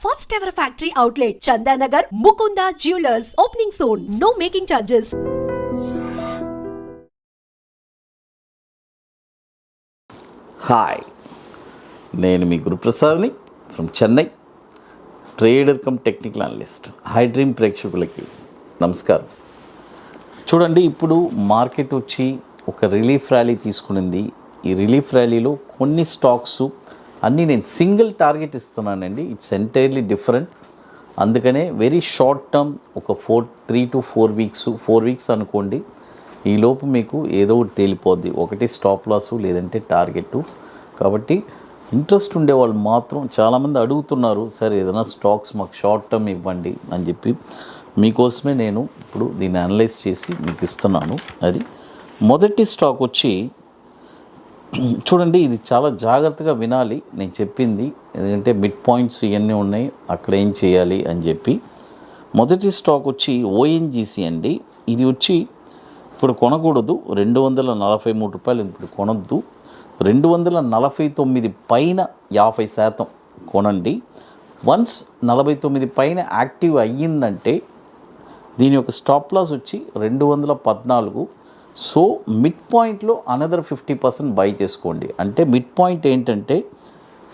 First ever factory outlet, Chandanagar, Mukunda Jewelers, opening soon. No making charges. Hi, నేను మీ గురుప్రసాద్ని from Chennai, trader cum technical analyst. IDream ప్రేక్షకులకి నమస్కారం. చూడండి, ఇప్పుడు మార్కెట్ వచ్చి ఒక రిలీఫ్ ర్యాలీ తీసుకునింది. ఈ రిలీఫ్ ర్యాలీలో కొన్ని స్టాక్స్ అన్నీ నేను సింగిల్ టార్గెట్ ఇస్తున్నానండి. It's entirely different. అందుకనే వెరీ షార్ట్ టర్మ్, ఒక 3 to 4 వీక్స్ అనుకోండి. ఈలోపు మీకు ఏదో ఒకటి తేలిపోద్ది, ఒకటి స్టాప్ లాసు లేదంటే టార్గెట్. కాబట్టి ఇంట్రెస్ట్ ఉండేవాళ్ళు మాత్రం చాలామంది అడుగుతున్నారు, సార్ ఏదైనా స్టాక్స్ మాకు షార్ట్ టర్మ్ ఇవ్వండి అని చెప్పి. మీకోసమే నేను ఇప్పుడు దీన్ని అనలైజ్ చేసి మీకు ఇస్తున్నాను. అది మొదటి స్టాక్ వచ్చి చూడండి, ఇది చాలా జాగ్రత్తగా వినాలి నేను చెప్పింది, ఎందుకంటే మిడ్ పాయింట్స్ ఇవన్నీ ఉన్నాయి, అక్కడ ఏం చేయాలి అని చెప్పి. మొదటి స్టాక్ వచ్చి ఓఎన్జీసీ అండి. ఇది వచ్చి ఇప్పుడు కొనకూడదు, 243 రూపాయలు ఇప్పుడు కొనొద్దు. 249 పైన 50% కొనండి. వన్స్ 49 పైన యాక్టివ్ అయ్యిందంటే దీని యొక్క స్టాప్ లాస్ వచ్చి 214. సో మిడ్ పాయింట్లో అనదర్ 50% బై చేసుకోండి. అంటే మిడ్ పాయింట్ ఏంటంటే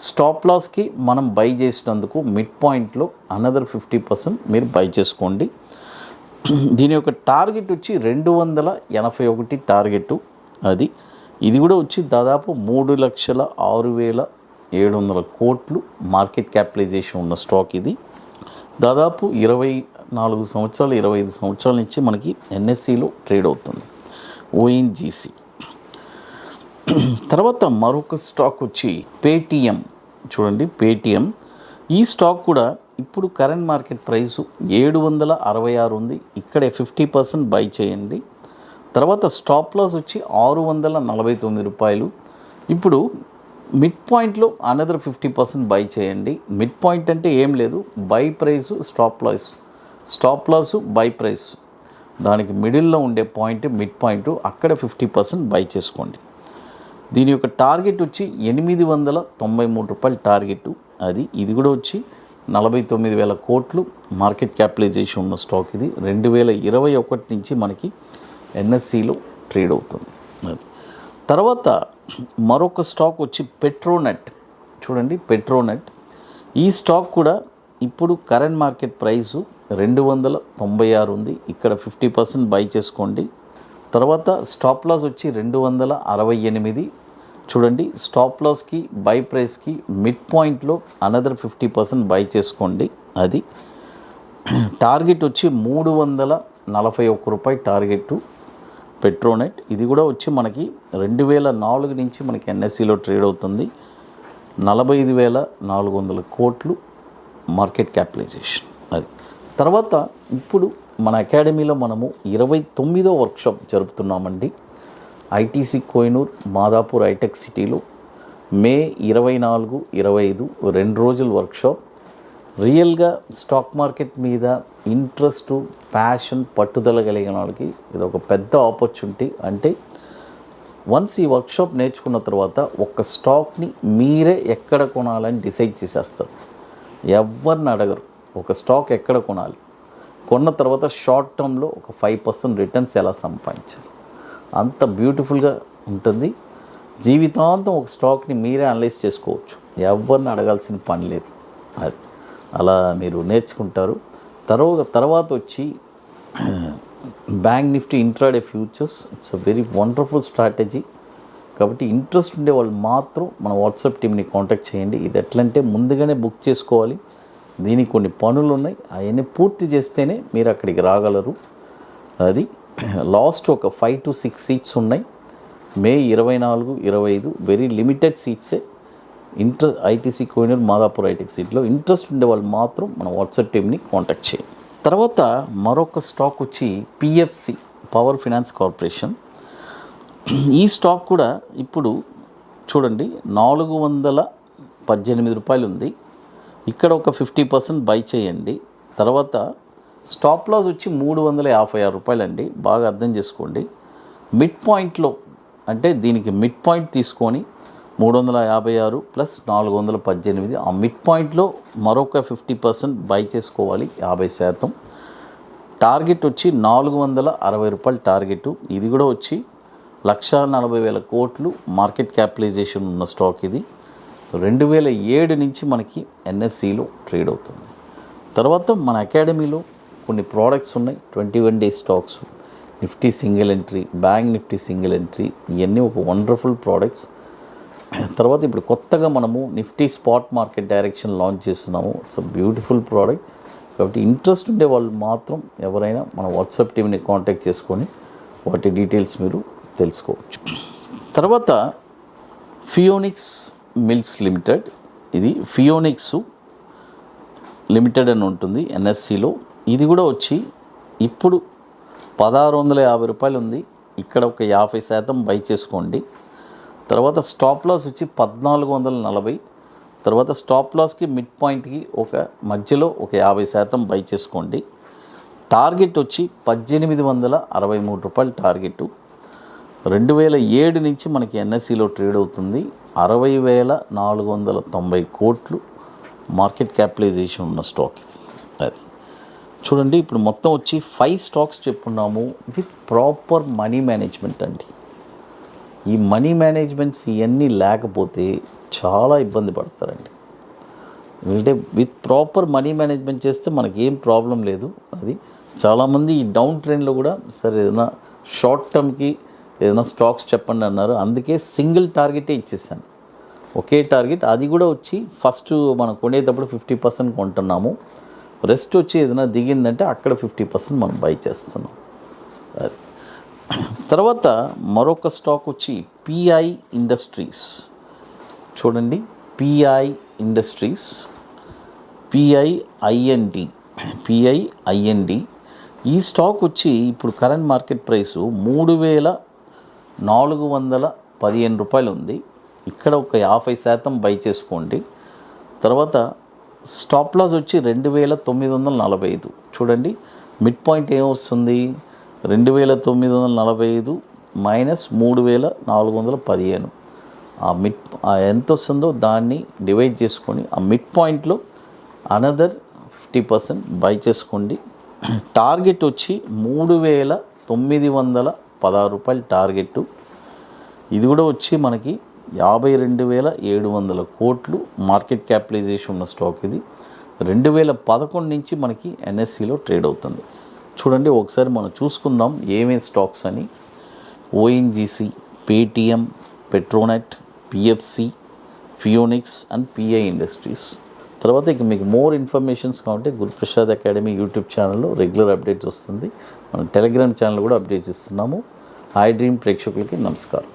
స్టాప్ లాస్కి మనం బై చేసినందుకు మిడ్ పాయింట్లో అనదర్ 50% మీరు బై చేసుకోండి. దీని యొక్క టార్గెట్ వచ్చి 281 టార్గెట్. ఇది కూడా వచ్చి దాదాపు 3,06,700 కోట్లు మార్కెట్ క్యాపిటలైజేషన్ ఉన్న స్టాక్. ఇది దాదాపు 24 సంవత్సరాలు 25 సంవత్సరాల నుంచి మనకి ఎన్ఎస్సిలో ట్రేడ్ అవుతుంది ఓఎన్జీసీ. తర్వాత మరొక స్టాక్ వచ్చి పేటిఎం. చూడండి, పేటిఎం ఈ స్టాక్ కూడా ఇప్పుడు కరెంట్ మార్కెట్ ప్రైసు 766 ఉంది. ఇక్కడే 50% బై చేయండి. తర్వాత స్టాప్ లాస్ వచ్చి 649 రూపాయలు. ఇప్పుడు మిడ్ పాయింట్లో అనదర్ 50% బై చేయండి. మిడ్ పాయింట్ అంటే ఏం లేదు, by price stop loss by price, దానికి మిడిల్లో ఉండే పాయింట్ మిడ్ పాయింట్, అక్కడ 50% బై చేసుకోండి. దీని యొక్క టార్గెట్ వచ్చి 893 రూపాయలు టార్గెట్. ఇది కూడా వచ్చి 49,000 కోట్లు మార్కెట్ క్యాపిటలైజేషన్ ఉన్న స్టాక్. ఇది 2021 నుంచి మనకి ఎన్ఎస్సిలో ట్రేడ్ అవుతుంది. తర్వాత మరొక స్టాక్ వచ్చి పెట్రోనెట్. చూడండి, పెట్రోనెట్ ఈ స్టాక్ కూడా ఇప్పుడు కరెంట్ మార్కెట్ ప్రైసు 296 ఉంది. ఇక్కడ 50% బై చేసుకోండి. తర్వాత స్టాప్ లాస్ వచ్చి 268. చూడండి, స్టాప్ లాస్కి బై ప్రైస్కి మిడ్ పాయింట్లో అనదర్ 50% బై చేసుకోండి. టార్గెట్ వచ్చి 341 రూపాయి టార్గెట్ పెట్రోనెట్. ఇది కూడా వచ్చి మనకి 2004 నుంచి మనకి ఎన్ఎస్సిలో ట్రేడ్ అవుతుంది. 45,400 కోట్లు మార్కెట్ క్యాపిటలైజేషన్. తర్వాత ఇప్పుడు మన అకాడమీలో మనము 29వ వర్క్షాప్ జరుపుతున్నామండి. ఐటీసీ కోహినూర్, మాదాపూర్ హైటెక్ సిటీలో మే 24, 25 2 రోజుల వర్క్షాప్. రియల్గా స్టాక్ మార్కెట్ మీద ఇంట్రెస్ట్, ప్యాషన్, పట్టుదల కలిగిన వాళ్ళకి ఇది ఒక పెద్ద ఆపర్చునిటీ. అంటే వన్స్ ఈ వర్క్షాప్ నేర్చుకున్న తర్వాత ఒక స్టాక్ని మీరే ఎక్కడ కొనాలని డిసైడ్ చేసేస్తారు. ఎవరిని అడగరు ఒక స్టాక్ ఎక్కడ కొనాలి. కొన్న తర్వాత షార్ట్ టర్మ్లో ఒక 5% రిటర్న్స్ ఎలా సంపాదించాలి, అంత బ్యూటిఫుల్గా ఉంటుంది. జీవితాంతం ఒక స్టాక్ని మీరే అనలైజ్ చేసుకోవచ్చు, ఎవరిని అడగాల్సిన పని లేదు. అలా మీరు నేర్చుకుంటారు. తర్వాత వచ్చి bank Nifty intraday futures. It's a very wonderful strategy. కాబట్టి ఇంట్రెస్ట్ ఉండే వాళ్ళు మాత్రం మన వాట్సాప్ టీమ్ని కాంటాక్ట్ చేయండి. ఇది ఎట్లంటే ముందుగానే బుక్ చేసుకోవాలి. దీనికి కొన్ని పనులు ఉన్నాయి, అవన్నీ పూర్తి చేస్తేనే మీరు అక్కడికి రాగలరు. లాస్ట్ ఒక 5 to 6 సీట్స్ ఉన్నాయి. మే 24, 25 వెరీ లిమిటెడ్ సీట్సే. ఐటీసీ కోహినూర్, మాదాపూర్ హైటెక్ సిటీలో ఇంట్రెస్ట్ ఉండే వాళ్ళు మాత్రం మన వాట్సాప్ టీమ్ని కాంటాక్ట్ చేయండి. తర్వాత మరొక స్టాక్ వచ్చి పిఎఫ్సి, పవర్ ఫైనాన్స్ కార్పొరేషన్. ఈ స్టాక్ కూడా ఇప్పుడు చూడండి 418 రూపాయలు ఉంది. ఇక్కడ ఒక 50% బై చేయండి. తర్వాత స్టాప్ లాస్ వచ్చి 356 రూపాయలండి. బాగా అర్థం చేసుకోండి. మిడ్ పాయింట్లో అంటే దీనికి మిడ్ పాయింట్ తీసుకొని 356 ప్లస్ 418. ఆ మిడ్ పాయింట్లో మరొక 50% బై చేసుకోవాలి, 50%. టార్గెట్ వచ్చి 460 రూపాయలు టార్గెట్. ఇది కూడా వచ్చి 1,40,000 కోట్లు మార్కెట్ క్యాపిటలైజేషన్ ఉన్న స్టాక్ ఇది. 2007 నుంచి మనకి ఎన్ఎస్సిలో ట్రేడ్ అవుతుంది. తర్వాత మన అకాడమీలో కొన్ని ప్రోడక్ట్స్ ఉన్నాయి, 21 days stocks, Nifty single entry, bank Nifty single entry, ఇవన్నీ ఒక వండర్ఫుల్ ప్రోడక్ట్స్. తర్వాత ఇప్పుడు కొత్తగా మనము Nifty spot market direction launch చేస్తున్నాము. It's a beautiful product. కాబట్టి ఇంట్రెస్ట్ ఉండే వాళ్ళు మాత్రం ఎవరైనా మన వాట్సాప్ టీమ్ని కాంటాక్ట్ చేసుకొని వాటి డీటెయిల్స్ మీరు తెలుసుకోవచ్చు. తర్వాత ఫియోనిక్స్ మిల్స్ లిమిటెడ్, ఇది ఫియోనిక్స్ లిమిటెడ్ అని ఉంటుంది ఎన్ఎస్సిలో. ఇది కూడా వచ్చి ఇప్పుడు 1,650 రూపాయలు ఉంది. ఇక్కడ ఒక 50% బై చేసుకోండి. తర్వాత స్టాప్ లాస్ వచ్చి 1,440. తర్వాత స్టాప్ లాస్కి మిడ్ పాయింట్కి ఒక మధ్యలో ఒక 50% బై చేసుకోండి. టార్గెట్ వచ్చి 1,863 రూపాయలు టార్గెట్. 2007 నుంచి మనకి ఎన్ఎస్సిలో ట్రేడ్ అవుతుంది. 60,490 కోట్లు మార్కెట్ క్యాపిటలైజేషన్ ఉన్న స్టాక్ ఇది. అది చూడండి, ఇప్పుడు మొత్తం వచ్చి 5 స్టాక్స్ చెప్పుకున్నాము విత్ ప్రాపర్ మనీ మేనేజ్మెంట్ అండి. ఈ మనీ మేనేజ్మెంట్స్ ఇవన్నీ లేకపోతే చాలా ఇబ్బంది పడతారండి. అంటే విత్ ప్రాపర్ మనీ మేనేజ్మెంట్ చేస్తే మనకి ఏం ప్రాబ్లం లేదు. అది చాలామంది ఈ డౌన్ ట్రెండ్లో కూడా సరే ఏదైనా షార్ట్ టర్మ్కి ఏదైనా స్టాక్స్ చెప్పండి అన్నారు. అందుకే సింగిల్ టార్గెటే ఇచ్చేసాను, ఒకే టార్గెట్. అది కూడా వచ్చి ఫస్ట్ మనం కొనేటప్పుడు 50% కొంటున్నాము, రెస్ట్ వచ్చి ఏదైనా దిగిందంటే అక్కడ 50% మనం బై చేస్తున్నాం. అది తర్వాత మరొక స్టాక్ వచ్చి పిఐ ఇండస్ట్రీస్. చూడండి, పిఐ ఇండస్ట్రీస్, పిఐఐఎన్డి. ఈ స్టాక్ వచ్చి ఇప్పుడు కరెంట్ మార్కెట్ ప్రైసు 3,415 రూపాయలు ఉంది. ఇక్కడ ఒక 50% బై చేసుకోండి. తర్వాత స్టాప్ లాస్ వచ్చి 2,945. చూడండి, మిడ్ పాయింట్ ఏమొస్తుంది, 2,945 మైనస్ 3,415. ఎంత వస్తుందో దాన్ని డివైడ్ చేసుకొని ఆ మిడ్ పాయింట్లో అనదర్ 50% బై చేసుకోండి. టార్గెట్ వచ్చి 3,916 రూపాయలు టార్గెట్. ఇది కూడా వచ్చి మనకి 52,700 కోట్లు మార్కెట్ క్యాపిటలైజేషన్ ఉన్న స్టాక్ ఇది. 2011 నుంచి మనకి ఎన్ఎస్సిలో ట్రేడ్ అవుతుంది. చూడండి, ఒకసారి మనం చూసుకుందాం ఏమేమి స్టాక్స్ అని. ONGC, Paytm, Petronet, PFC, Phoenix and PI Industries. తర్వాత ఇక మీకు మోర్ ఇన్ఫర్మేషన్స్ కావాలంటే గురుప్రసాద్ అకాడమీ యూట్యూబ్ ఛానల్లో రెగ్యులర్ అప్డేట్స్ వస్తుంది. మనం టెలిగ్రామ్ ఛానల్ కూడా అప్డేట్స్ ఇస్తున్నాము. ఐ డ్రీమ్ ప్రేక్షకులకి నమస్కారం.